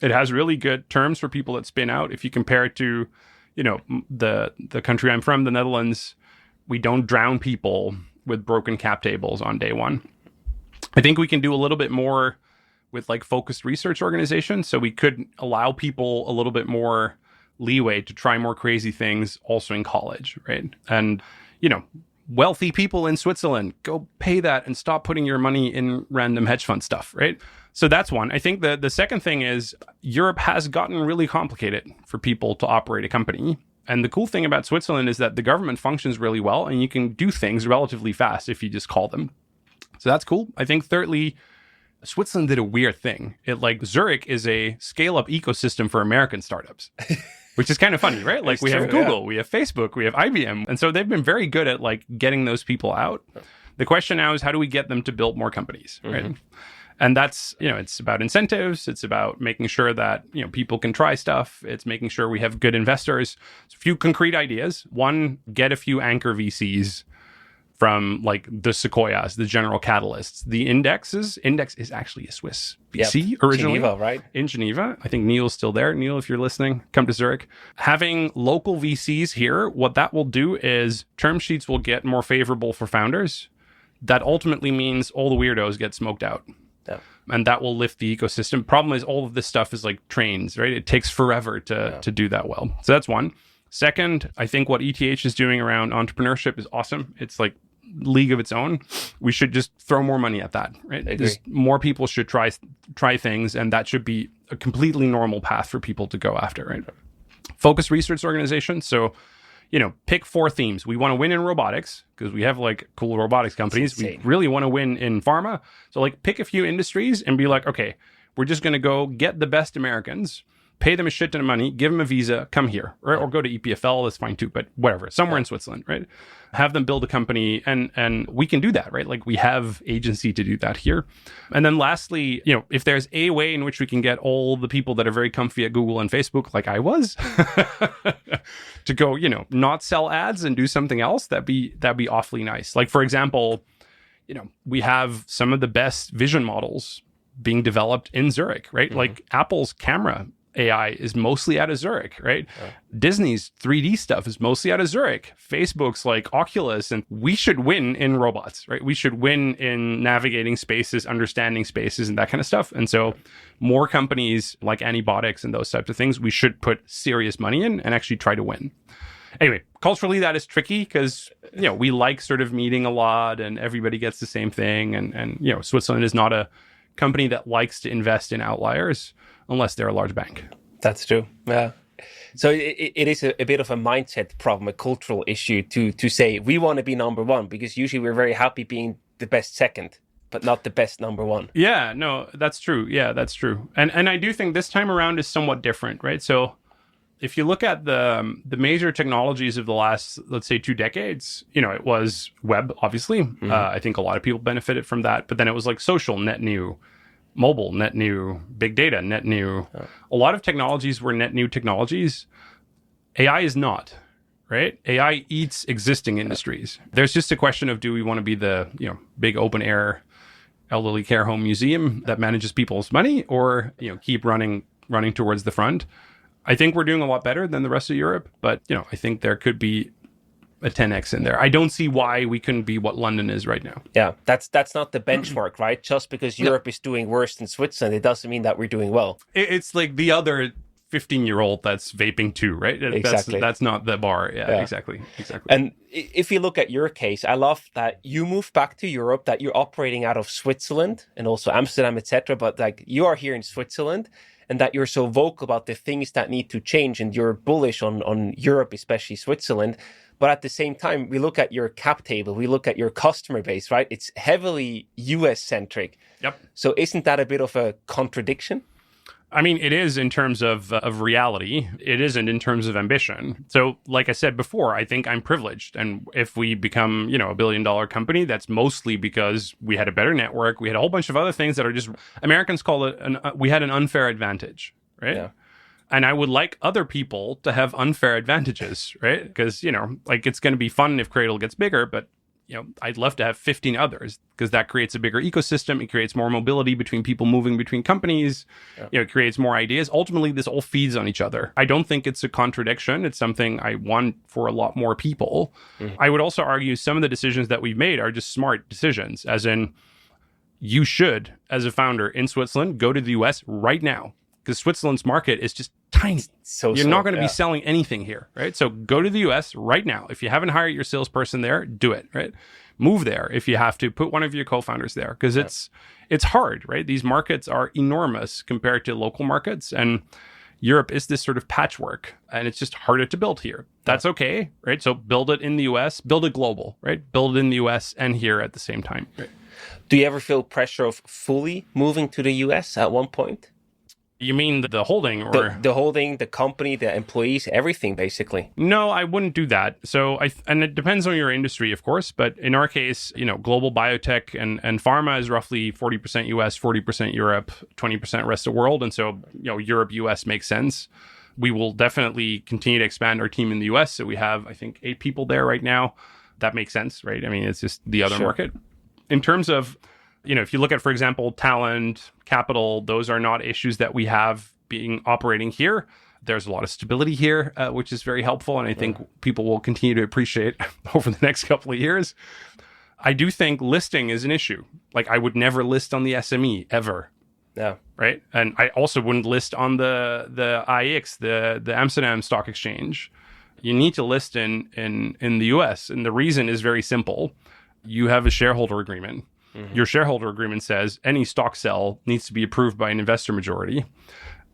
It has really good terms for people that spin out. If you compare it to, the country I'm from, the Netherlands, we don't drown people with broken cap tables on day one. I think we can do a little bit more with like focused research organizations. So we could allow people a little bit more leeway to try more crazy things also in college, right? And, wealthy people in Switzerland, go pay that and stop putting your money in random hedge fund stuff, right? So that's one. I think the second thing is Europe has gotten really complicated for people to operate a company. And the cool thing about Switzerland is that the government functions really well and you can do things relatively fast if you just call them. So that's cool. I think thirdly, Switzerland did a weird thing. Zurich is a scale-up ecosystem for American startups, which is kind of funny, right? Like we have Google, we have Facebook, we have IBM. And so they've been very good at like getting those people out. The question now is how do we get them to build more companies, right? And that's, it's about incentives. It's about making sure that, people can try stuff. It's making sure we have good investors. So a few concrete ideas. One, get a few anchor VCs from like the Sequoias, the General Catalysts, the Index is actually a Swiss VC originally. Geneva, right? In Geneva. I think Neil's still there. Neil, if you're listening, come to Zurich. Having local VCs here, what that will do is term sheets will get more favorable for founders. That ultimately means all the weirdos get smoked out. Yeah. And that will lift the ecosystem. Problem is all of this stuff is like trains, right? It takes forever to do that well. So that's one. Second, I think what ETH is doing around entrepreneurship is awesome. It's like league of its own. We should just throw more money at that, right? More people should try things, and that should be a completely normal path for people to go after, right? Focus research organization. So, pick 4 themes. We want to win in robotics because we have like cool robotics companies. We really want to win in pharma. So like pick a few industries and be like, okay, we're just going to go get the best Americans, pay them a shit ton of money, give them a visa, come here, right? Or go to EPFL, that's fine too, but whatever, somewhere in Switzerland, right? Have them build a company, and we can do that, right? Like we have agency to do that here. And then lastly, if there's a way in which we can get all the people that are very comfy at Google and Facebook, like I was, to go, not sell ads and do something else, that'd be awfully nice. Like for example, we have some of the best vision models being developed in Zurich, right? Mm-hmm. Like Apple's camera AI is mostly out of Zurich, right? Yeah. Disney's 3D stuff is mostly out of Zurich. Facebook's like Oculus, and we should win in robots, right? We should win in navigating spaces, understanding spaces, and that kind of stuff. And so more companies like Antibiotics and those types of things, we should put serious money in and actually try to win. Anyway, culturally, that is tricky because, we like sort of meeting a lot and everybody gets the same thing. And Switzerland is not a company that likes to invest in outliers unless they're a large bank. That's true. Yeah. So it is a bit of a mindset problem, a cultural issue to say we want to be number one, because usually we're very happy being the best second, but not the best number one. Yeah, no, that's true. Yeah, that's true. And I do think this time around is somewhat different, right? So if you look at the major technologies of the last, let's say, 2 decades, it was web, obviously. Mm-hmm. I think a lot of people benefited from that. But then it was like social, net new. Mobile, net new. Big data, net new. A lot of technologies were net new technologies. AI is not, right? AI eats existing industries. There's just a question of, do we want to be the big open air elderly care home museum that manages people's money, or keep running towards the front? I think we're doing a lot better than the rest of Europe, but I think there could be a 10x in there. I don't see why we couldn't be what London is right now. Yeah, that's not the benchmark, right? Just because Europe is doing worse than Switzerland, it doesn't mean that we're doing well. It's like the other 15-year-old that's vaping too, right? Exactly. That's not the bar. Yeah, exactly. And if you look at your case, I love that you moved back to Europe, that you're operating out of Switzerland and also Amsterdam, etc. But like you are here in Switzerland, and that you're so vocal about the things that need to change, and you're bullish on Europe, especially Switzerland. But at the same time, we look at your cap table, we look at your customer base, right? It's heavily US centric. Yep. So isn't that a bit of a contradiction? I mean, it is in terms of reality. It isn't in terms of ambition. So like I said before, I think I'm privileged. And if we become, a $1 billion company, that's mostly because we had a better network. We had a whole bunch of other things that are just, Americans call it, we had an unfair advantage, right? Yeah. And I would like other people to have unfair advantages, right? Because, it's going to be fun if Cradle gets bigger, but, I'd love to have 15 others because that creates a bigger ecosystem. It creates more mobility between people moving between companies. Yeah. It creates more ideas. Ultimately, this all feeds on each other. I don't think it's a contradiction. It's something I want for a lot more people. Mm-hmm. I would also argue some of the decisions that we've made are just smart decisions, as in you should, as a founder in Switzerland, go to the US right now. Because Switzerland's market is just tiny. You're not going to be selling anything here, right? So go to the US right now. If you haven't hired your salesperson there, do it, right? Move there if you have to. Put one of your co-founders there, because it's hard, right? These markets are enormous compared to local markets, and Europe is this sort of patchwork, and it's just harder to build here. That's okay, right? So build it in the US, build it global, right? Build it in the US and here at the same time. Right? Do you ever feel pressure of fully moving to the US at one point? You mean the holding, or the holding, the company, the employees, everything basically? No, I wouldn't do that. So and it depends on your industry, of course. But in our case, global biotech and pharma is roughly 40% US, 40% Europe, 20% rest of the world. And so, Europe, US makes sense. We will definitely continue to expand our team in the US. So we have, I think, 8 people there right now. that makes sense, right? I mean, it's just the other Sure. market. In terms of, if you look at, for example, talent, capital, those are not issues that we have being operating here. There's a lot of stability here, which is very helpful. And I think people will continue to appreciate over the next couple of years. I do think listing is an issue. Like, I would never list on the SME ever. Yeah. Right. And I also wouldn't list on the AEX, the Amsterdam Stock Exchange. You need to list in the US. And the reason is very simple. You have a shareholder agreement. Your shareholder agreement says any stock sell needs to be approved by an investor majority.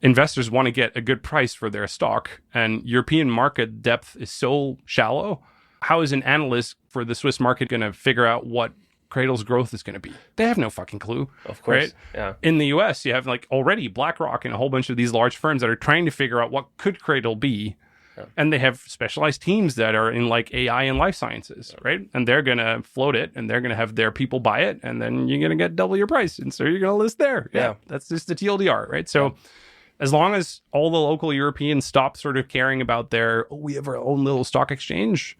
Investors want to get a good price for their stock, and European market depth is so shallow. How is an analyst for the Swiss market going to figure out what Cradle's growth is going to be? They have no fucking clue. Of course. Right? Yeah. In the US, you have like already BlackRock and a whole bunch of these large firms that are trying to figure out what could Cradle be. And they have specialized teams that are in like AI and life sciences, right? And they're going to float it, and they're going to have their people buy it, and then you're going to get double your price. And so you're going to list there. Yeah. That's just the TLDR, right? So as long as all the local Europeans stop sort of caring about we have our own little stock exchange,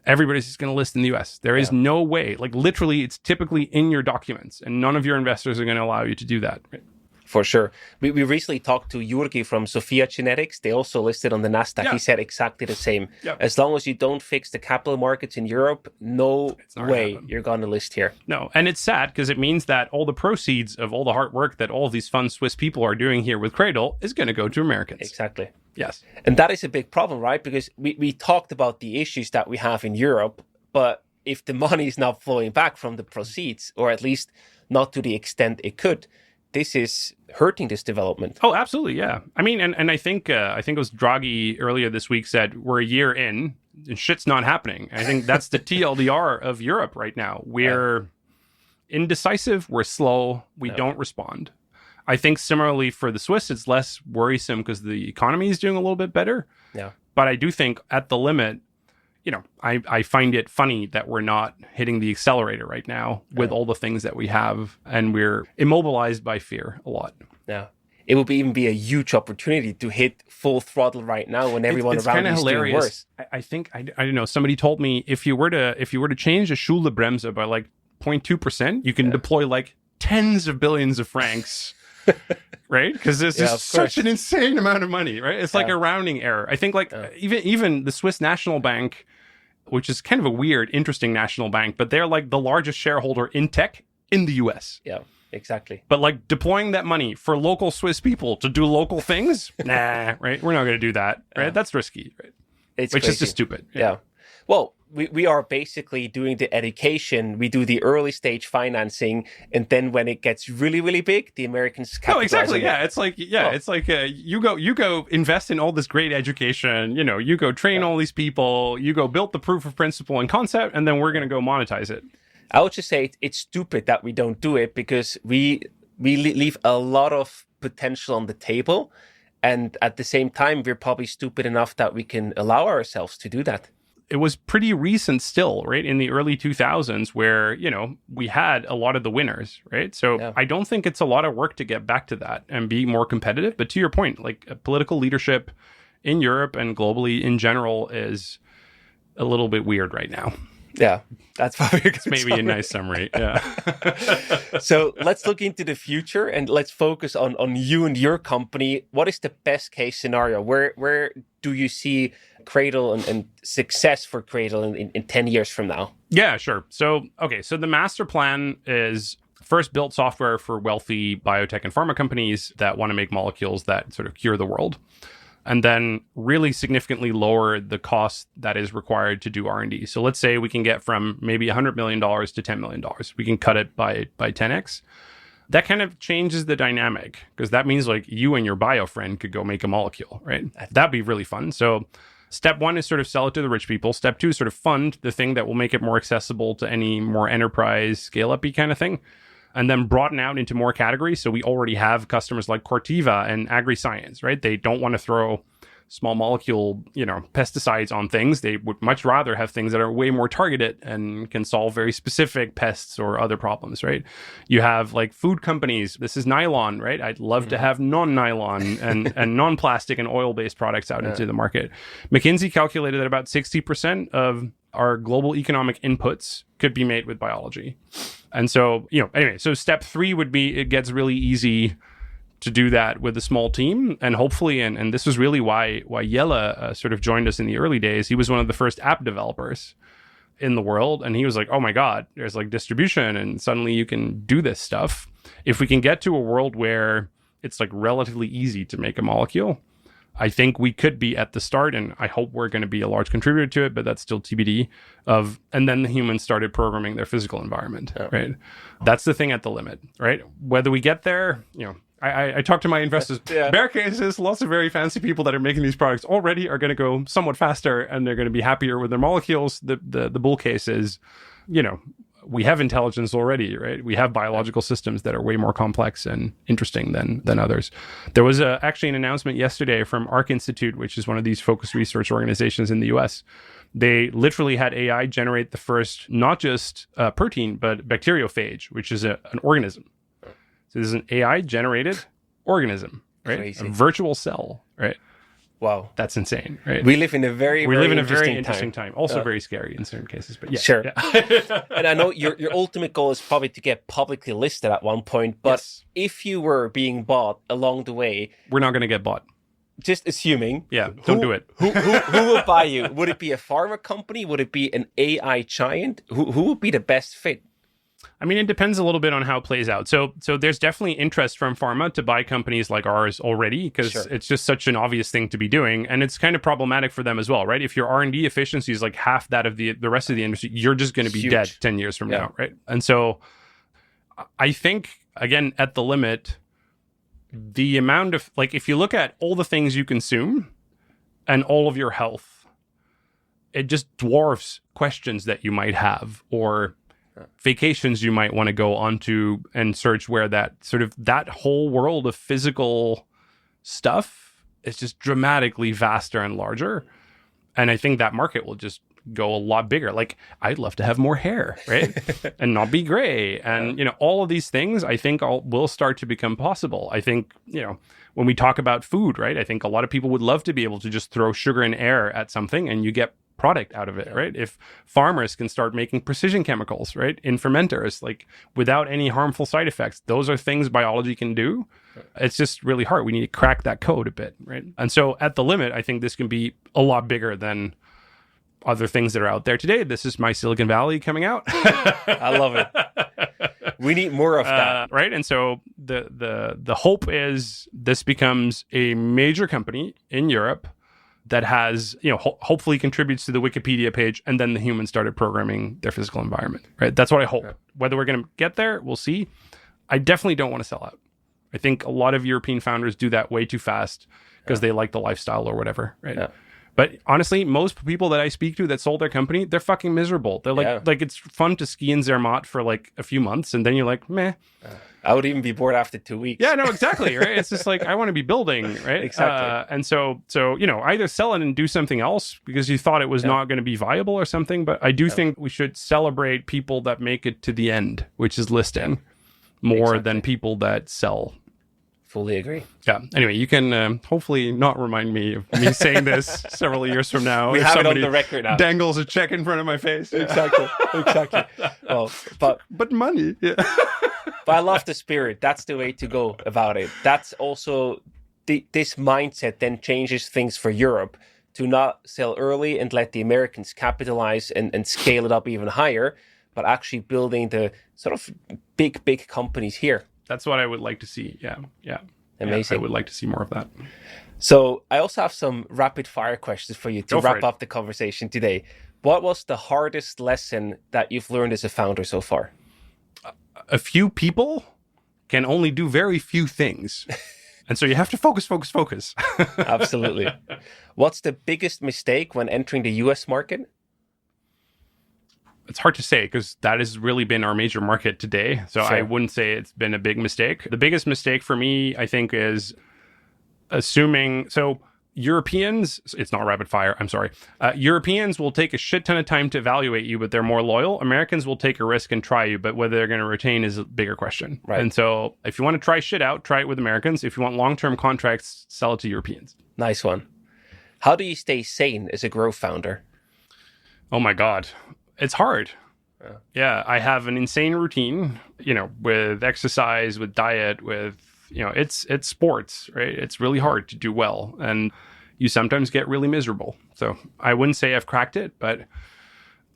everybody's just going to list in the US. There is no way, like literally, it's typically in your documents, and none of your investors are going to allow you to do that, right? For sure. We recently talked to Jurgi from Sophia Genetics. They also listed on the NASDAQ. Yeah. He said exactly the same. Yeah. As long as you don't fix the capital markets in Europe, no not way gonna happen. you're going to list here. No, and it's sad because it means that all the proceeds of all the hard work that all of these fun Swiss people are doing here with Cradle is going to go to Americans. Exactly. Yes. And that is a big problem, right? Because we talked about the issues that we have in Europe, but if the money is not flowing back from the proceeds, or at least not to the extent it could, this is hurting this development. Oh, absolutely, yeah. I mean, and I think it was Draghi earlier this week said we're a year in and shit's not happening. I think that's the TLDR of Europe right now. We're indecisive, we're slow, we don't respond. I think similarly for the Swiss, it's less worrisome because the economy is doing a little bit better. Yeah. But I do think at the limit, I find it funny that we're not hitting the accelerator right now with all the things that we have, and we're immobilized by fear a lot. Yeah. It would even be a huge opportunity to hit full throttle right now when everyone it's around kinda you is doing worse. I think I don't know. Somebody told me if you were to change the Schuldenbremse by like 0.2%, you can deploy like tens of billions of francs. Right? Because there's just such an insane amount of money, right? It's like a rounding error. I think like even the Swiss National Bank, which is kind of a weird, interesting national bank, but they're like the largest shareholder in tech in the US. Yeah, exactly. But like deploying that money for local Swiss people to do local things, nah, right? We're not going to do that, right? That's risky, right? Which is just stupid. Yeah. Well, we are basically doing the education. We do the early stage financing, and then when it gets really, really big, the Americans capitalize. No, exactly. on it. Yeah, it's like you go invest in all this great education. You go train all these people. You go build the proof of principle and concept, and then we're going to go monetize it. I would just say it's stupid that we don't do it because we leave a lot of potential on the table, and at the same time, we're probably stupid enough that we can allow ourselves to do that. It was pretty recent still, right? In the early 2000s where, we had a lot of the winners, right? So I don't think it's a lot of work to get back to that and be more competitive. But to your point, like political leadership in Europe and globally in general is a little bit weird right now. Yeah, that's probably a good Maybe summary. a nice summary. Yeah. So let's look into the future and let's focus on you and your company. What is the best case scenario? Where do you see Cradle and success for Cradle in 10 years from now? Yeah, sure. So the master plan is first build software for wealthy biotech and pharma companies that want to make molecules that sort of cure the world. And then really significantly lower the cost that is required to do R&D. So let's say we can get from maybe $100 million to $10 million. We can cut it by 10x. That kind of changes the dynamic because that means like you and your bio friend could go make a molecule, right? That'd be really fun. So step one is sort of sell it to the rich people. Step two is sort of fund the thing that will make it more accessible to any more enterprise scale-up-y kind of thing. And then broaden out into more categories. So we already have customers like Corteva and AgriScience, right? They don't want to throw small molecule, pesticides on things. They would much rather have things that are way more targeted and can solve very specific pests or other problems, right? You have like food companies. This is nylon, right? I'd love to have non-nylon and non-plastic and oil-based products out into the market. McKinsey calculated that about 60% of our global economic inputs could be made with biology. And so, anyway, so step 3 would be it gets really easy to do that with a small team. And hopefully, and this was really why Jelle sort of joined us in the early days. He was one of the first app developers in the world. And he was like, oh my God, there's like distribution and suddenly you can do this stuff. If we can get to a world where it's like relatively easy to make a molecule, I think we could be at the start, and I hope we're going to be a large contributor to it, but that's still TBD and then the humans started programming their physical environment, right? That's the thing at the limit, right? Whether we get there, I talk to my investors. Bear cases, lots of very fancy people that are making these products already are going to go somewhat faster and they're going to be happier with their molecules. The bull case is, we have intelligence already, right? We have biological systems that are way more complex and interesting than others. There was actually an announcement yesterday from Arc Institute, which is one of these focused research organizations in the US. They literally had AI generate the first, not just protein, but bacteriophage, which is an organism. So this is an AI-generated organism, right? Crazy. A virtual cell, right? Wow. That's insane, right? We live in a very interesting time. Also very scary in certain cases, but yeah. Sure. Yeah. And I know your ultimate goal is probably to get publicly listed at one point, but Yes. if you were being bought along the way, We're not going to get bought. just assuming, Yeah, don't do it. who would buy you? Would it be a pharma company? Would it be an AI giant? Who would be the best fit? I mean, it depends a little bit on how it plays out. So there's definitely interest from pharma to buy companies like ours already because it's just such an obvious thing to be doing. And it's kind of problematic for them as well, right? If your R&D efficiency is like half that of the rest of the industry, you're just going to be Huge. dead 10 years from now, right? And so I think, again, at the limit, the amount of, like, if you look at all the things you consume and all of your health, it just dwarfs questions that you might have or vacations you might want to go onto and search where that whole world of physical stuff is just dramatically vaster and larger. And I think that market will just go a lot bigger. Like, I'd love to have more hair, right? And not be gray. And, all of these things I think will start to become possible. I think, when we talk about food, right? I think a lot of people would love to be able to just throw sugar and air at something and you get product out of it, right? If farmers can start making precision chemicals, right, in fermenters, like without any harmful side effects, those are things biology can do. It's just really hard. We need to crack that code a bit, right? And so at the limit, I think this can be a lot bigger than other things that are out there today. This is my Silicon Valley coming out. I love it. We need more of that. Right? And so the hope is this becomes a major company in Europe that has, hopefully contributes to the Wikipedia page, and then the humans started programming their physical environment, right? That's what I hope. Whether we're going to get there, we'll see. I definitely don't want to sell out. I think a lot of European founders do that way too fast because they like the lifestyle or whatever, right? Yeah. But honestly, most people that I speak to that sold their company, they're fucking miserable. They're like it's fun to ski in Zermatt for like a few months, and then you're like, meh. I would even be bored after 2 weeks. Yeah, no, exactly, right? It's just like, I want to be building, right? Exactly. And so either sell it and do something else because you thought it was not going to be viable or something. But I do think we should celebrate people that make it to the end, which is listing, more than people that sell. Fully agree. Yeah. Anyway, you can hopefully not remind me of me saying this several years from now. We have it on the record now. Dangles a check in front of my face. Exactly. Well, but money. Yeah. But I love the spirit. That's the way to go about it. That's also this mindset then changes things for Europe to not sell early and let the Americans capitalize and scale it up even higher, but actually building the sort of big companies here. That's what I would like to see. Yeah. Amazing. I would like to see more of that. So I also have some rapid fire questions for you to wrap up the conversation today. What was the hardest lesson that you've learned as a founder so far? A few people can only do very few things. And so you have to focus. Absolutely. What's the biggest mistake when entering the US market? It's hard to say because that has really been our major market today. So I wouldn't say it's been a big mistake. The biggest mistake for me, I think, is assuming... So Europeans, it's not rapid fire, I'm sorry. Europeans will take a shit ton of time to evaluate you, but they're more loyal. Americans will take a risk and try you, but whether they're going to retain is a bigger question. Right. And so if you want to try shit out, try it with Americans. If you want long-term contracts, sell it to Europeans. Nice one. How do you stay sane as a growth founder? Oh my God. It's hard. Yeah, I have an insane routine, with exercise, with diet, with, it's sports, right? It's really hard to do well. And you sometimes get really miserable. So I wouldn't say I've cracked it, but,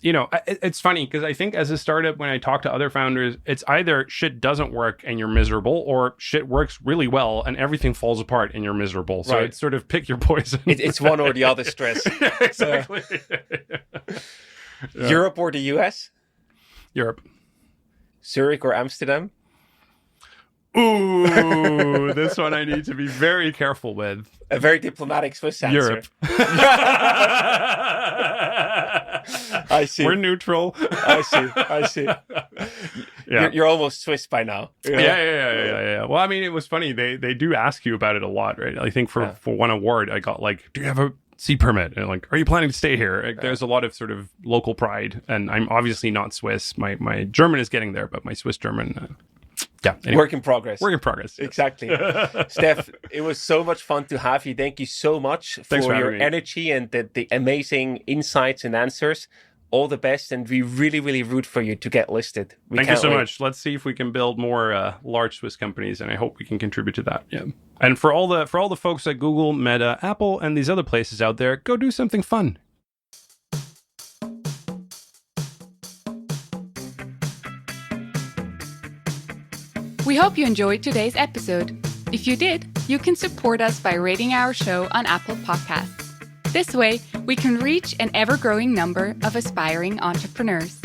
it's funny because I think as a startup, when I talk to other founders, it's either shit doesn't work and you're miserable, or shit works really well and everything falls apart and you're miserable. So it's sort of pick your poison. It's one or the other stress. Yeah, exactly. Yeah. Europe or the US? Europe. Zurich or Amsterdam? Ooh, this one I need to be very careful with. A very diplomatic Swiss answer. Europe. I see. We're neutral. I see. Yeah. You're almost Swiss by now. Yeah. Well, I mean, it was funny. They do ask you about it a lot, right? I think for one award, I got do you have a C permit? And are you planning to stay here? There's a lot of sort of local pride, and I'm obviously not Swiss. My German is getting there, but my Swiss German, anyway. Work in progress. Yes. Exactly. Stef, it was so much fun to have you. Thank you so much for your energy and the amazing insights and answers. All the best, and we really, really root for you to get listed. Thank you so much. Let's see if we can build more large Swiss companies, and I hope we can contribute to that. Yeah. And for all the folks at Google, Meta, Apple, and these other places out there, go do something fun. We hope you enjoyed today's episode. If you did, you can support us by rating our show on Apple Podcasts. This way, we can reach an ever-growing number of aspiring entrepreneurs.